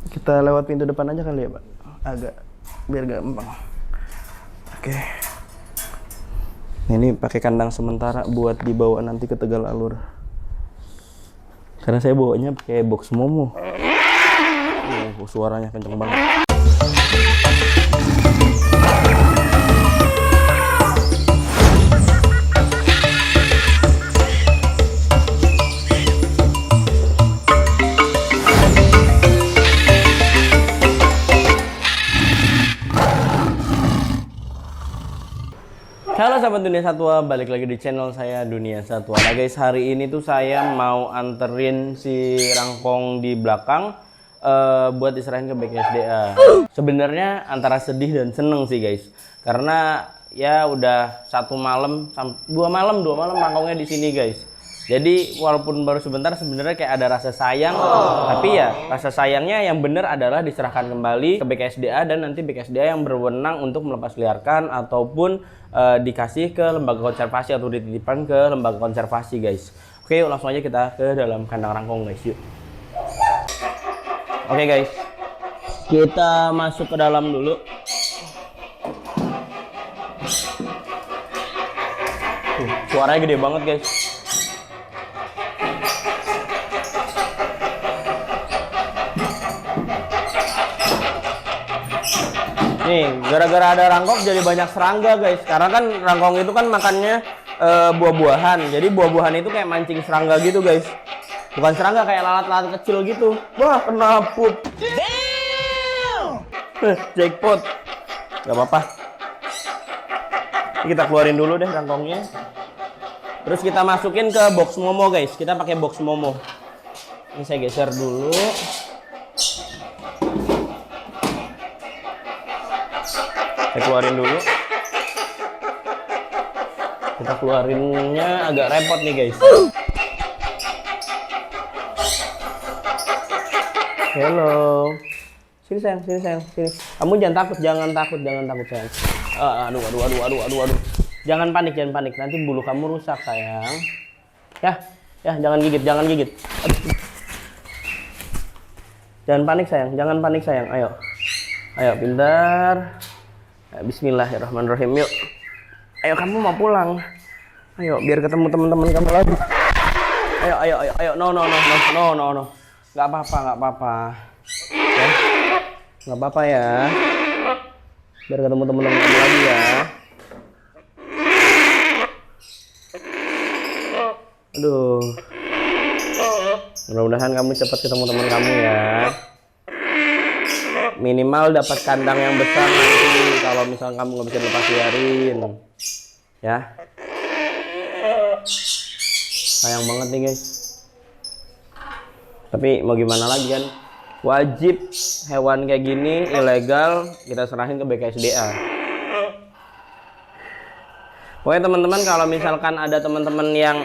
Kita lewat pintu depan aja kali ya, Pak. Agak biar gampang. Oke. Ini pakai kandang sementara buat dibawa nanti ke Tegal Alur. Karena saya bawanya pakai box Momo. Suaranya kenceng banget. Halo sahabat Dunia Satwa, balik lagi di channel saya Dunia Satwa. Nah guys, hari ini tuh saya mau anterin si Rangkong di belakang buat diserahin ke BKSDA. Sebenarnya antara sedih dan seneng sih guys, karena ya udah dua malam Rangkongnya di sini guys. Jadi walaupun baru sebentar, sebenarnya kayak ada rasa sayang, tapi ya rasa sayangnya yang bener adalah diserahkan kembali ke BKSDA dan nanti BKSDA yang berwenang untuk melepasliarkan ataupun dikasih ke lembaga konservasi atau dititipkan ke lembaga konservasi guys. Oke, yuk langsung aja kita ke dalam kandang Rangkong guys, yuk. Oke guys, kita masuk ke dalam dulu. Suaranya gede banget guys. Nih, gara-gara ada Rangkong jadi banyak serangga guys. Karena kan Rangkong itu kan makannya buah-buahan. Jadi buah-buahan itu kayak mancing serangga gitu guys. Bukan serangga, kayak lalat-lalat kecil gitu. Wah, kena pup. Jackpot. Gak apa-apa. Kita keluarin dulu deh Rangkongnya. Terus kita masukin ke box Momo guys. Kita pakai box Momo. Ini saya geser dulu. Saya keluarin dulu. Kita keluarinnya agak repot nih guys. Halo. Sini sayang, sini. Kamu jangan takut sayang. Aduh. Jangan panik. Nanti bulu kamu rusak sayang. Ya, jangan gigit. Aduh. Jangan panik sayang. Ayo, pintar. Bismillahirrahmanirrahim, yuk. Ayo, kamu mau pulang. Ayo, biar ketemu teman-teman kamu lagi. Ayo. No. Nggak apa-apa. Ya. Nggak apa-apa ya. Biar ketemu teman-teman kamu lagi ya. Aduh. Mudah-mudahan kamu cepat ketemu teman kamu ya. Minimal dapat kandang yang besar nanti kalau misalnya kamu nggak bisa dilepas liarin ya. Sayang banget nih guys, tapi mau gimana lagi kan, wajib hewan kayak gini ilegal kita serahin ke BKSDA. Pokoknya teman-teman, kalau misalkan ada teman-teman yang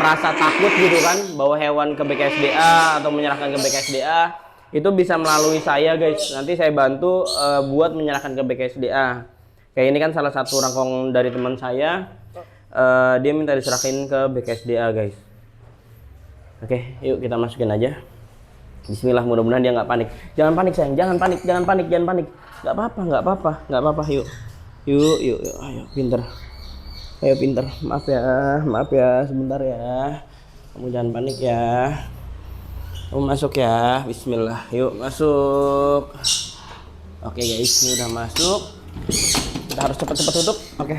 merasa takut gitu kan bawa hewan ke BKSDA atau menyerahkan ke BKSDA, itu bisa melalui saya guys. Nanti saya bantu buat menyerahkan ke BKSDA. Kayak ini kan salah satu Rangkong dari teman saya, dia minta diserahin ke BKSDA guys. Oke, yuk kita masukin aja. Bismillah, mudah-mudahan dia nggak panik. Jangan panik sayang, jangan panik. Nggak apa-apa. Yuk. Ayo pinter. Maaf ya, sebentar ya. Kamu jangan panik ya. Kamu masuk ya, bismillah, yuk masuk. Oke guys, ini udah masuk. Kita harus cepat-cepat tutup. Oke.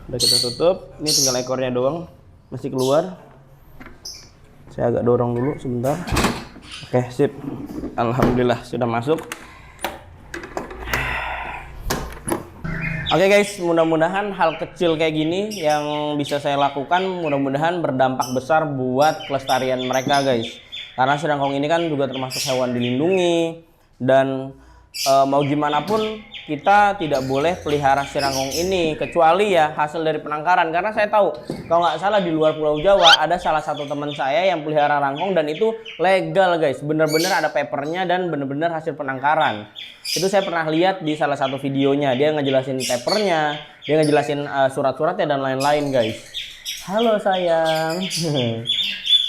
Udah kita tutup. Ini tinggal ekornya doang, masih keluar. Saya agak dorong dulu sebentar. Oke, sip. Alhamdulillah sudah masuk. Oke guys, mudah-mudahan hal kecil kayak gini yang bisa saya lakukan mudah-mudahan berdampak besar buat kelestarian mereka guys. Karena si Rangkong ini kan juga termasuk hewan dilindungi dan mau gimana pun kita tidak boleh pelihara si Rangkong ini kecuali ya hasil dari penangkaran. Karena saya tahu kalau nggak salah di luar Pulau Jawa ada salah satu teman saya yang pelihara Rangkong dan itu legal guys, bener-bener ada papernya dan bener-bener hasil penangkaran. Itu saya pernah lihat di salah satu videonya, dia ngejelasin papernya, dia ngejelasin surat-suratnya dan lain-lain guys. Halo sayang.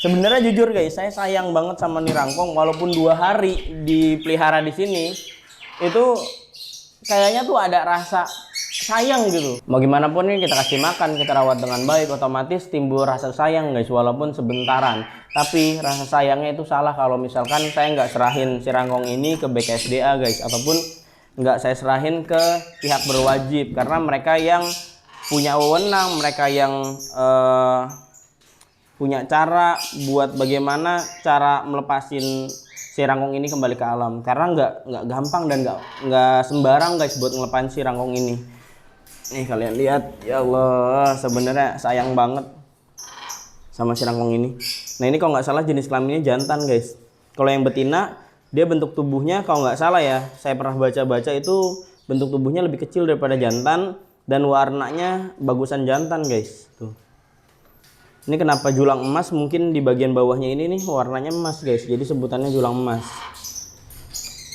Sebenarnya jujur guys, saya sayang banget sama nirangkong. Walaupun 2 hari dipelihara di sini, itu kayaknya tuh ada rasa sayang gitu. Mau gimana pun nih kita kasih makan, kita rawat dengan baik, otomatis timbul rasa sayang guys, walaupun sebentaran. Tapi rasa sayangnya itu salah kalau misalkan saya nggak serahin si rangkong ini ke BKSDA guys, ataupun nggak saya serahin ke pihak berwajib, karena mereka yang punya wewenang, mereka yang punya cara buat bagaimana cara melepasin si rangkong ini kembali ke alam, karena nggak gampang dan nggak sembarang guys buat ngelepasin si rangkong ini. Nih kalian lihat, ya Allah, sebenarnya sayang banget sama si rangkong ini. Nah ini kalau nggak salah jenis kelaminnya jantan guys. Kalau yang betina dia bentuk tubuhnya kalau nggak salah ya, saya pernah baca-baca itu bentuk tubuhnya lebih kecil daripada jantan dan warnanya bagusan jantan guys. Tuh. Ini kenapa julang emas, mungkin di bagian bawahnya ini nih warnanya emas guys, jadi sebutannya julang emas.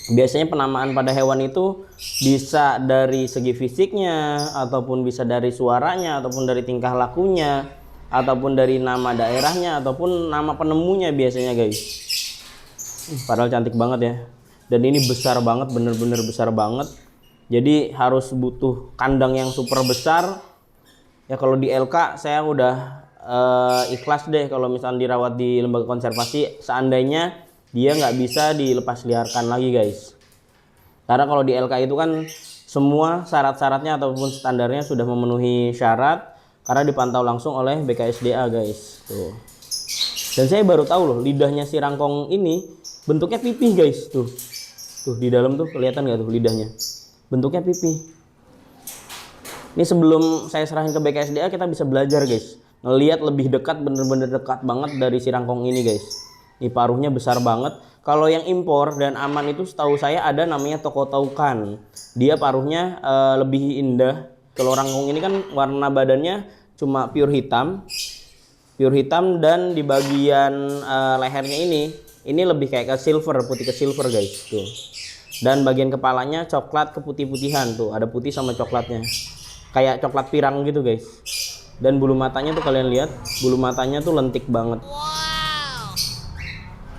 Biasanya penamaan pada hewan itu bisa dari segi fisiknya, ataupun bisa dari suaranya, ataupun dari tingkah lakunya, ataupun dari nama daerahnya, ataupun nama penemunya biasanya guys. Padahal cantik banget ya. Dan ini besar banget, bener-bener besar banget. Jadi harus butuh kandang yang super besar. Ya kalau di LK saya udah ikhlas deh kalau misalnya dirawat di lembaga konservasi, seandainya dia nggak bisa dilepas liarkan lagi guys. Karena kalau di LK itu kan semua syarat-syaratnya ataupun standarnya sudah memenuhi syarat, karena dipantau langsung oleh BKSDA guys. Tuh. Dan saya baru tahu loh, lidahnya si rangkong ini bentuknya pipih guys. Tuh di dalam tuh kelihatan nggak tuh lidahnya, bentuknya pipih. Ini sebelum saya serahin ke BKSDA kita bisa belajar guys, ngelihat lebih dekat, bener-bener dekat banget dari si rangkong ini guys. Ini paruhnya besar banget. Kalau yang impor dan aman itu setahu saya ada namanya Toko Taukan. Dia paruhnya lebih indah. Kalau rangkong ini kan warna badannya cuma pure hitam dan di bagian lehernya ini lebih kayak ke silver, putih ke silver guys. Tuh. Dan bagian kepalanya coklat ke putih-putihan, tuh ada putih sama coklatnya, kayak coklat pirang gitu guys. Dan bulu matanya tuh kalian lihat, bulu matanya tuh lentik banget.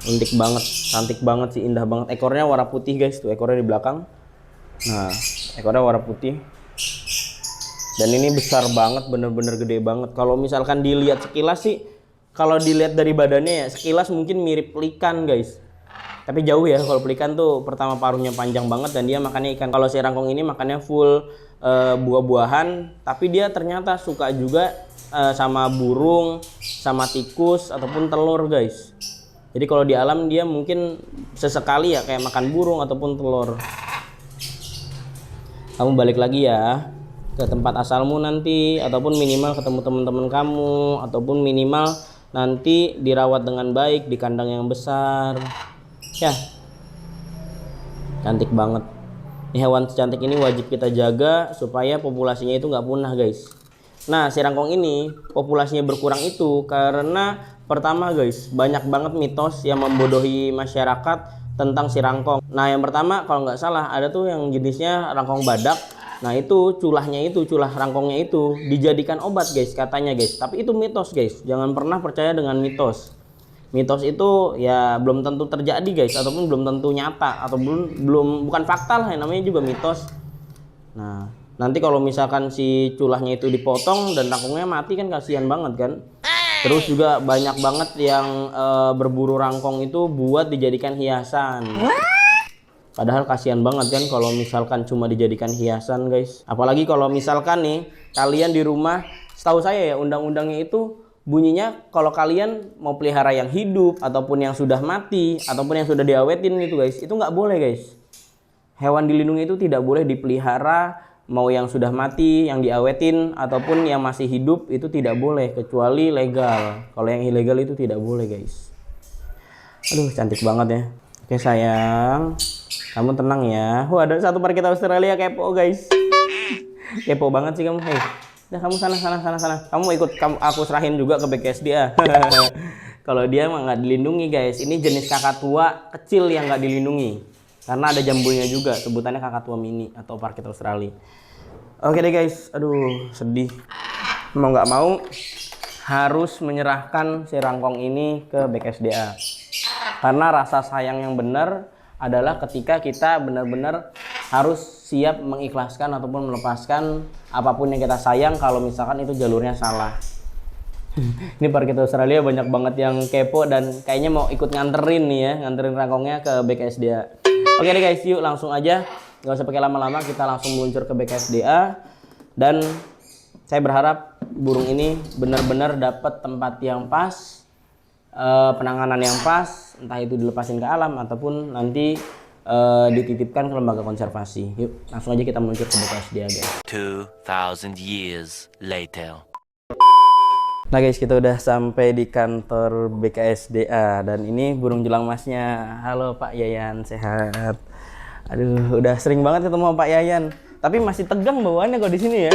Lentik banget, cantik banget sih, indah banget. Ekornya warna putih guys, tuh ekornya di belakang. Nah, ekornya warna putih. Dan ini besar banget, bener-bener gede banget. Kalau misalkan dilihat sekilas sih, kalau dilihat dari badannya ya sekilas mungkin mirip pelikan guys. Tapi jauh ya, kalau pelikan tuh pertama paruhnya panjang banget dan dia makannya ikan. Kalau si rangkong ini makannya full buah-buahan, tapi dia ternyata suka juga sama burung, sama tikus ataupun telur guys. Jadi kalau di alam dia mungkin sesekali ya kayak makan burung ataupun telur. Kamu balik lagi ya ke tempat asalmu nanti, ataupun minimal ketemu teman-teman kamu, ataupun minimal nanti dirawat dengan baik di kandang yang besar. Ya, cantik banget. Ini hewan secantik ini wajib kita jaga supaya populasinya itu nggak punah guys. Nah si rangkong ini populasinya berkurang itu karena pertama guys, banyak banget mitos yang membodohi masyarakat tentang si rangkong. Nah yang pertama kalau nggak salah ada tuh yang jenisnya rangkong badak. Nah itu culah rangkongnya itu dijadikan obat guys katanya guys. Tapi itu mitos guys, jangan pernah percaya dengan mitos. Mitos itu ya belum tentu terjadi guys, ataupun belum tentu nyata, atau bukan fakta lah, yang namanya juga mitos. Nah nanti kalau misalkan si culahnya itu dipotong dan rangkongnya mati kan kasihan banget kan. Terus juga banyak banget yang berburu rangkong itu buat dijadikan hiasan. Padahal kasihan banget kan kalau misalkan cuma dijadikan hiasan guys. Apalagi kalau misalkan nih kalian di rumah, setahu saya ya undang-undangnya itu bunyinya kalau kalian mau pelihara yang hidup ataupun yang sudah mati ataupun yang sudah diawetin gitu guys, itu nggak boleh guys. Hewan dilindungi itu tidak boleh dipelihara, mau yang sudah mati, yang diawetin ataupun yang masih hidup itu tidak boleh, kecuali legal. Kalau yang ilegal itu tidak boleh guys. Aduh cantik banget ya. Oke sayang, kamu tenang ya. Wah ada satu parkita Australia kepo guys. Kepo banget sih kamu. Hei, udah kamu sana. Kamu ikut aku serahin juga ke BKSDA. Kalau dia mah nggak dilindungi guys. Ini jenis kakak tua kecil yang nggak dilindungi. Karena ada jambunya juga, sebutannya kakak tua mini atau parkita Australia. Oke deh guys, aduh sedih. Mau nggak mau harus menyerahkan si rangkong ini ke BKSDA. Karena rasa sayang yang benar adalah ketika kita benar-benar harus siap mengikhlaskan ataupun melepaskan apapun yang kita sayang kalau misalkan itu jalurnya salah. Ini parkir Australia banyak banget yang kepo dan kayaknya mau ikut nganterin nih ya, nganterin rangkongnya ke BKSDA. Oke deh guys, yuk langsung aja, nggak usah pakai lama-lama, kita langsung meluncur ke BKSDA. Dan saya berharap burung ini benar-benar dapat tempat yang pas, penanganan yang pas, entah itu dilepasin ke alam ataupun nanti dititipkan ke lembaga konservasi. Yuk langsung aja kita meluncur ke BKSDA guys. 2000 years later. Nah guys, kita udah sampai di kantor BKSDA dan ini burung jelang masnya. Halo Pak Yayan, sehat? Aduh, udah sering banget ketemu Pak Yayan, tapi masih tegang bawaannya kok di sini ya.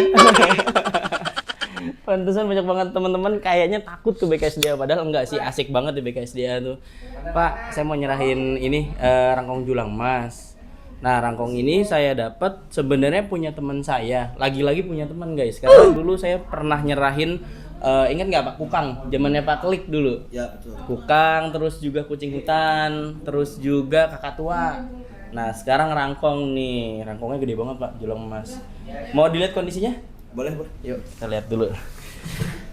Pantesan banyak banget teman-teman kayaknya takut ke BKSDA, padahal enggak sih, asik banget di BKSDA tuh. Pak, saya mau nyerahin ini rangkong julang mas. Nah, rangkong ini saya dapat sebenarnya punya teman saya. Lagi-lagi punya teman guys, karena dulu saya pernah nyerahin ingat nggak Pak Kukang, zamannya Pak Klik dulu. Ya betul. Kukang, terus juga kucing hutan, terus juga kakak tua. Nah sekarang rangkong nih, rangkongnya gede banget Pak, julang emas. Mau dilihat kondisinya? Boleh. Yuk kita lihat dulu.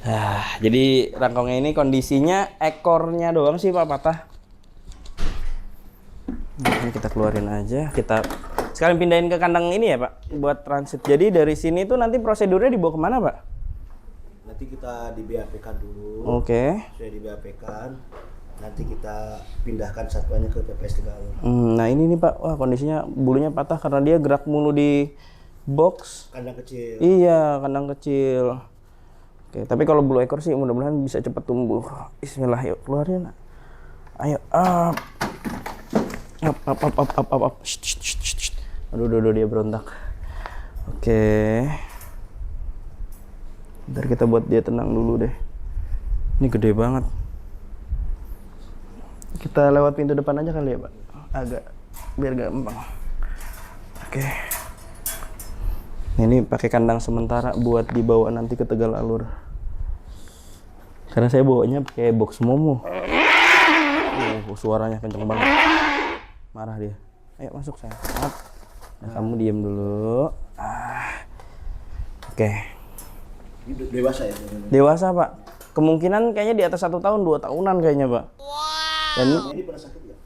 Nah, jadi rangkongnya ini kondisinya ekornya doang sih Pak patah. Ini kita keluarin aja, kita sekalian pindahin ke kandang ini ya Pak, buat transit. Jadi dari sini tuh nanti prosedurnya dibawa kemana Pak? Nanti kita di BAP-kan dulu. Oke. Sudah di BAP-kan. Nanti kita pindahkan satuannya ke PPS Tegalur. Nah ini nih Pak, wah kondisinya bulunya patah karena dia gerak mulu di box. Kandang kecil. Iya, kandang kecil. Oke, tapi kalau bulu ekor sih mudah-mudahan bisa cepat tumbuh. Bismillah, yuk keluarin. Ayo, up. Up. Shh. Aduh, dia berontak. Oke. Bentar kita buat dia tenang dulu deh. Ini gede banget. Kita lewat pintu depan aja kali ya Pak, agak biar gampang. Oke. Ini pakai kandang sementara buat dibawa nanti ke Tegal Alur. Karena saya bawanya pakai box Momo. Suaranya kenceng banget. Marah dia. Ayo masuk sayang. Nah, kamu diam dulu. Oke. Dewasa ya? Dewasa Pak. Kemungkinan kayaknya di atas 1 tahun, 2 tahunan kayaknya Pak. Dan Ini pernah sakit nggak?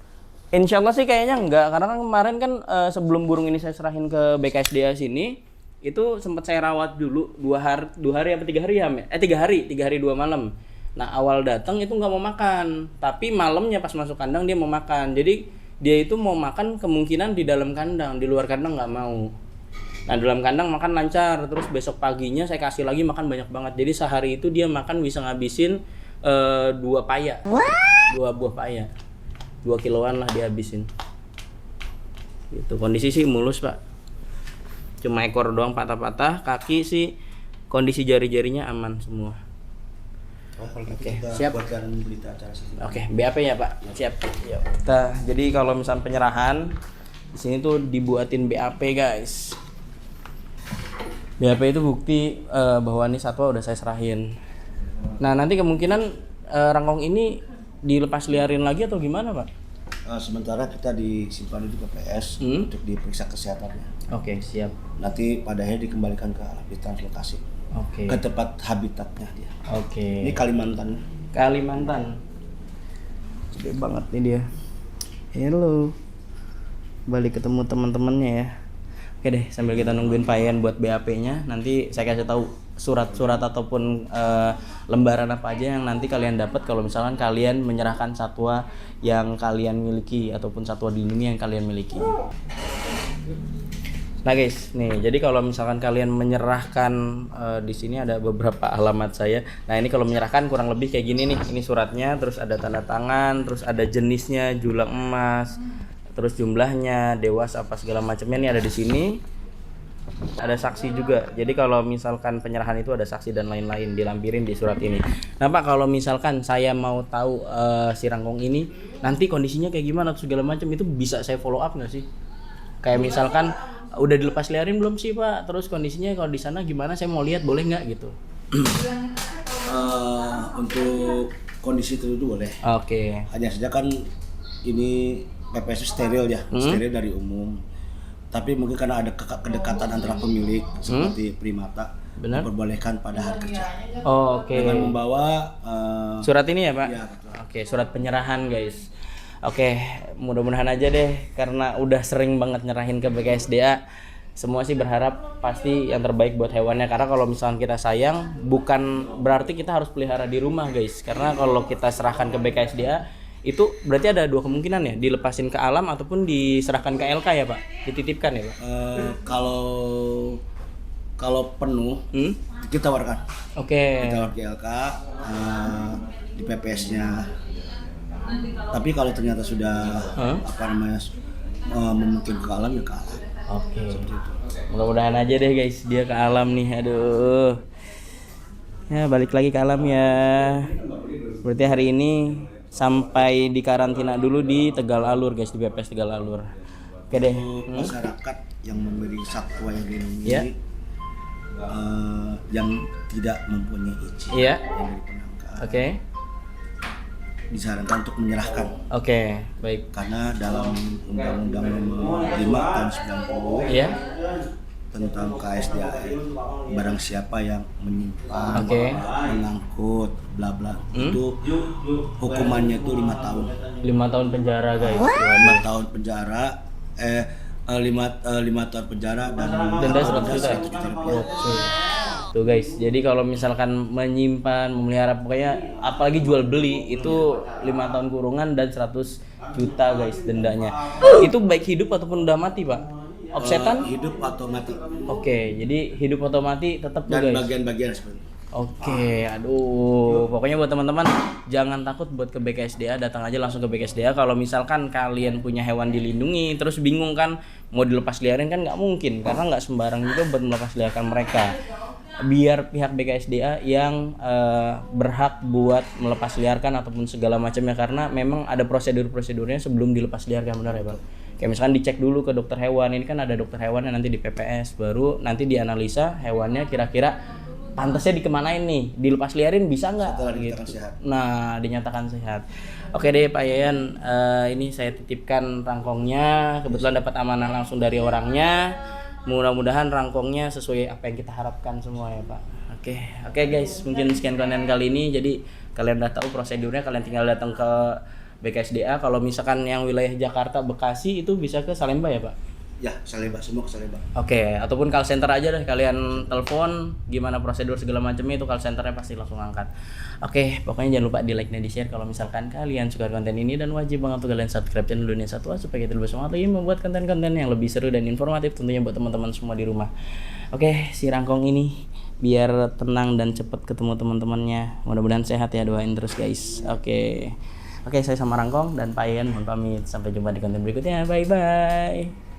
insya Allah sih kayaknya enggak, karena kan kemarin kan sebelum burung ini saya serahin ke BKSDA sini, itu sempat saya rawat dulu 2 hari apa 3 hari ya? 3 hari 2 malam. Nah awal datang itu nggak mau makan, tapi malamnya pas masuk kandang dia mau makan. Jadi dia itu mau makan kemungkinan di dalam kandang, di luar kandang nggak mau. Nah dalam kandang makan lancar, terus besok paginya saya kasih lagi makan banyak banget. Jadi sehari itu dia makan bisa ngabisin 2 paya. 2 buah paya, 2 kiloan lah dihabisin. Gitu. Kondisi sih mulus Pak, cuma ekor doang patah-patah, kaki sih kondisi jari-jarinya aman semua. Kalau gitu Oke, kita siap. buatkan berita acara sini. Oke, BAP ya Pak, siap. Yuk. Jadi kalau misalnya penyerahan di sini tuh dibuatin BAP guys. BAP itu bukti bahwa ini satwa udah saya serahin. Nah nanti kemungkinan rangkong ini dilepas liarin lagi atau gimana Pak? Sementara kita disimpan di PPS untuk diperiksa kesehatannya. Oke, siap. Nanti pada akhirnya dikembalikan ke alam, ditranslokasi ke tempat habitatnya dia. Oke. Ini Kalimantan. Gede banget nih dia. Halo. Balik ketemu teman-temannya ya. Oke deh, sambil kita nungguin Pak Ian buat BAP-nya, nanti saya kasih tahu surat-surat ataupun lembaran apa aja yang nanti kalian dapat kalau misalkan kalian menyerahkan satwa yang kalian miliki ataupun satwa dilindungi yang kalian miliki. Nah guys, nih jadi kalau misalkan kalian menyerahkan di sini ada beberapa alamat saya. Nah ini kalau menyerahkan kurang lebih kayak gini nih. Ini suratnya, terus ada tanda tangan, terus ada jenisnya, julang emas, terus jumlahnya, dewasa apa segala macamnya nih ada di sini. Ada saksi juga. Jadi kalau misalkan penyerahan itu ada saksi dan lain-lain dilampirin di surat ini. Nah Pak, kalau misalkan saya mau tahu si rangkong ini nanti kondisinya kayak gimana atau segala macam, itu bisa saya follow up nggak sih? Kayak misalkan udah dilepas liarin belum sih Pak? Terus kondisinya kalau di sana gimana? Saya mau lihat, boleh nggak gitu? Untuk kondisi tertentu boleh. Oke. Hanya saja kan ini PPS steril ya, steril dari umum. Tapi mungkin karena ada kedekatan antara pemilik seperti primata, Benar. diperbolehkan pada hari kerja. Oh, oke. Dengan membawa Surat ini ya, Pak? ya, betul. Oke, surat penyerahan, guys. Oke, mudah-mudahan aja deh karena udah sering banget nyerahin ke BKSDA. Semua sih berharap pasti yang terbaik buat hewannya, karena kalau misalkan kita sayang bukan berarti kita harus pelihara di rumah, guys. Karena kalau kita serahkan ke BKSDA itu berarti ada dua kemungkinan ya, dilepasin ke alam ataupun diserahkan ke LK ya, Pak. Dititipkan ya, Pak. Kalau penuh kita tawarkan. Oke. Kita tawarkan ke LK di PPS-nya. Tapi kalau ternyata sudah memungkinkan ke alam ya ke alam. Oke. Mudah-mudahan aja deh guys dia ke alam nih. Aduh. Ya balik lagi ke alam ya. Berarti hari ini sampai di karantina dulu di Tegal Alur guys, di BPS Tegal Alur. Oke deh. Masyarakat yang membeli satwa yang dilindungi Ya. yang tidak mempunyai izin Iya. yang dari penangkar Oke. disarankan untuk menyerahkan. Oke, baik. Karena dalam Undang-Undang Nomor 5 tahun 90 Iya. tentang KSDAN, barang siapa yang menyimpan, mengangkut, bla bla, itu hukumannya itu 5 tahun. 5 tahun penjara guys. 5 tahun penjara, 5 tahun penjara dan Denda 100 juta. 100 juta rupiah. Tuh guys, jadi kalau misalkan menyimpan, memelihara, pokoknya apalagi jual beli itu 5 tahun kurungan dan 100 juta guys dendanya. Itu baik hidup ataupun udah mati, Pak? Offsetan? Hidup atau mati. Oke, jadi hidup atau mati tetap tuh Dan guys. bagian-bagian seperti itu. Oke, aduh. Pokoknya buat teman-teman jangan takut buat ke BKSDA, datang aja langsung ke BKSDA. Kalau misalkan kalian punya hewan dilindungi, terus bingung kan mau dilepas liarin kan nggak mungkin, karena nggak sembarang juga buat melepas liarkan mereka. Biar pihak BKSDA yang berhak buat melepas liarkan ataupun segala macamnya, karena memang ada prosedur-prosedurnya sebelum dilepas liarkan, benar ya Pak? Kayak misalkan dicek dulu ke dokter hewan, ini kan ada dokter hewannya nanti di PPS, baru nanti dianalisa hewannya kira-kira pantasnya dikemanain nih, dilepas liarin bisa nggak? Setelah Gitu. dinyatakan sehat. Nah, dinyatakan sehat. Oke deh Pak Yayan, ini saya titipkan rangkongnya, kebetulan dapat amanah langsung dari orangnya. Mudah-mudahan rangkongnya sesuai apa yang kita harapkan semua ya Pak. Oke guys, mungkin sekian konten kali ini. Jadi kalian udah tahu prosedurnya, kalian tinggal datang ke BKSDA. Kalau misalkan yang wilayah Jakarta, Bekasi itu bisa ke Salemba ya Pak? Ya, Salemba, semua ke Salemba. Oke, ataupun call center aja deh, kalian telepon gimana prosedur segala macamnya, itu call centernya pasti langsung angkat. Oke, pokoknya jangan lupa di like dan di share kalau misalkan kalian suka konten ini, dan wajib banget untuk kalian subscribe channel Dunia Satwa supaya kita lebih semangat lagi membuat konten-konten yang lebih seru dan informatif tentunya buat teman-teman semua di rumah. Oke, si rangkong ini biar tenang dan cepet ketemu teman-temannya. Mudah-mudahan sehat ya, doain terus guys. Oke, saya sama Rangkong dan Pak Ian mohon pamit. Sampai jumpa di konten berikutnya. Bye bye.